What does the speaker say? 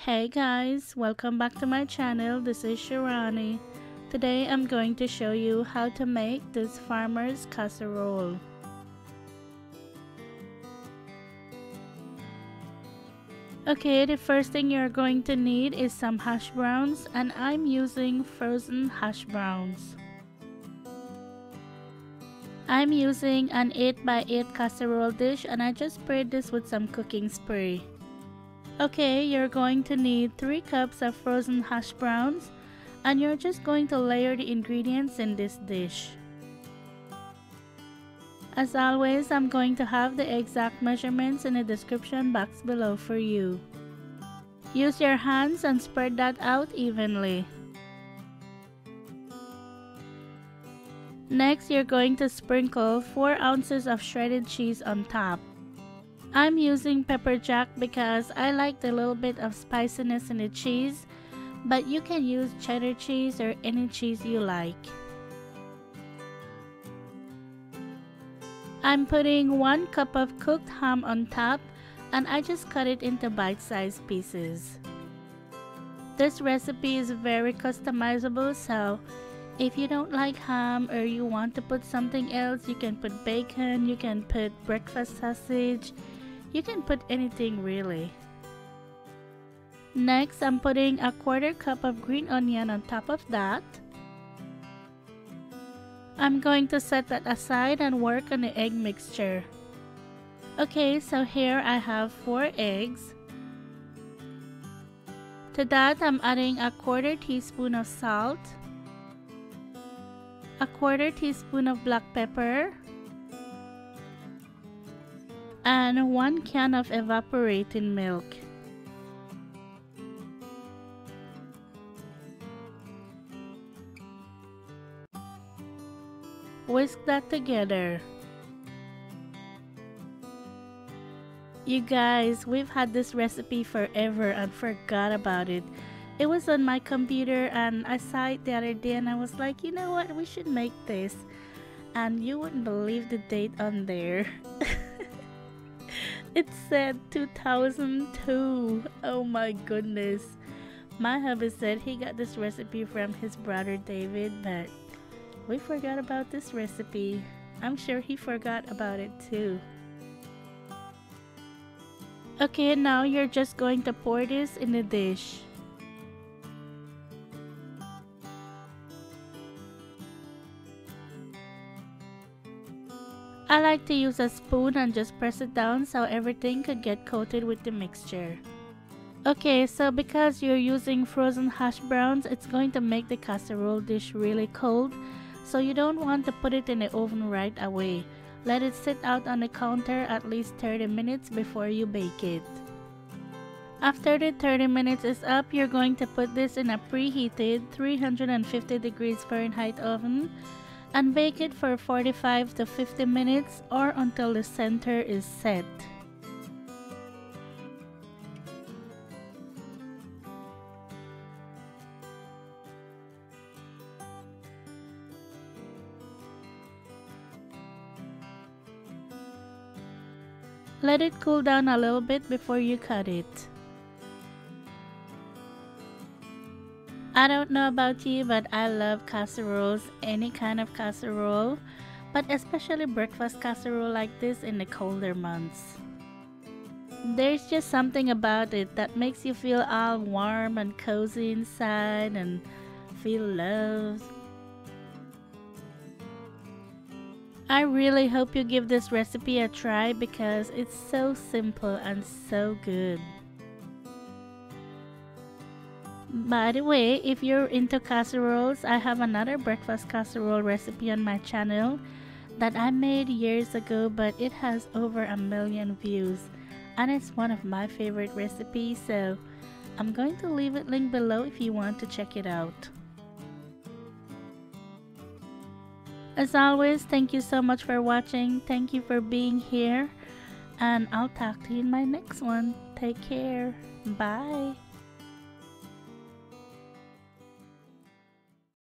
Hey guys, welcome back to my channel. This is Shirani. Today I'm going to show you how to make this farmer's casserole. Okay, the first thing you're going to need is some hash browns, and I'm using frozen hash browns. I'm using an 8x8 casserole dish, and I just sprayed this with some cooking spray. Okay, you're going to need 3 cups of frozen hash browns, and you're just going to layer the ingredients in this dish. As always, I'm going to have the exact measurements in the description box below for you. Use your hands and spread that out evenly. Next, you're going to sprinkle 4 ounces of shredded cheese on top. I'm using pepper jack because I like the little bit of spiciness in the cheese, but you can use cheddar cheese or any cheese you like. I'm putting 1 cup of cooked ham on top, and I just cut it into bite-sized pieces. This recipe is very customizable, so if you don't like ham or you want to put something else, you can put bacon, you can put breakfast sausage, you can put anything really. Next, I'm putting a 1/4 cup of green onion on top of that. I'm going to set that aside and work on the egg mixture. Okay, so here I have 4 eggs. To that, I'm adding a 1/4 teaspoon of salt, a 1/4 teaspoon of black pepper, and 1 can of evaporated milk. Whisk that together. You guys, we've had this recipe forever and forgot about it. It was on my computer and I saw it the other day and I was like, you know what, we should make this. And you wouldn't believe the date on there. It said 2002. Oh my goodness. My hubby said he got this recipe from his brother David, but we forgot about this recipe. I'm sure he forgot about it too. Okay, now you're just going to pour this in the dish. I like to use a spoon and just press it down so everything could get coated with the mixture. Okay, so because you're using frozen hash browns, it's going to make the casserole dish really cold, so you don't want to put it in the oven right away. Let it sit out on the counter at least 30 minutes before you bake it. After the 30 minutes is up, you're going to put this in a preheated 350 degrees Fahrenheit oven and bake it for 45 to 50 minutes or until the center is set. Let it cool down a little bit before you cut it. I don't know about you, but I love casseroles, any kind of casserole, but especially breakfast casserole like this in the colder months. There's just something about it that makes you feel all warm and cozy inside and feel loved. I really hope you give this recipe a try because it's so simple and so good. By the way, if you're into casseroles, I have another breakfast casserole recipe on my channel that I made years ago, but it has over 1 million views and it's one of my favorite recipes, so I'm going to leave it linked below if you want to check it out. As always, thank you so much for watching. Thank you for being here, and I'll talk to you in my next one. Take care. Bye.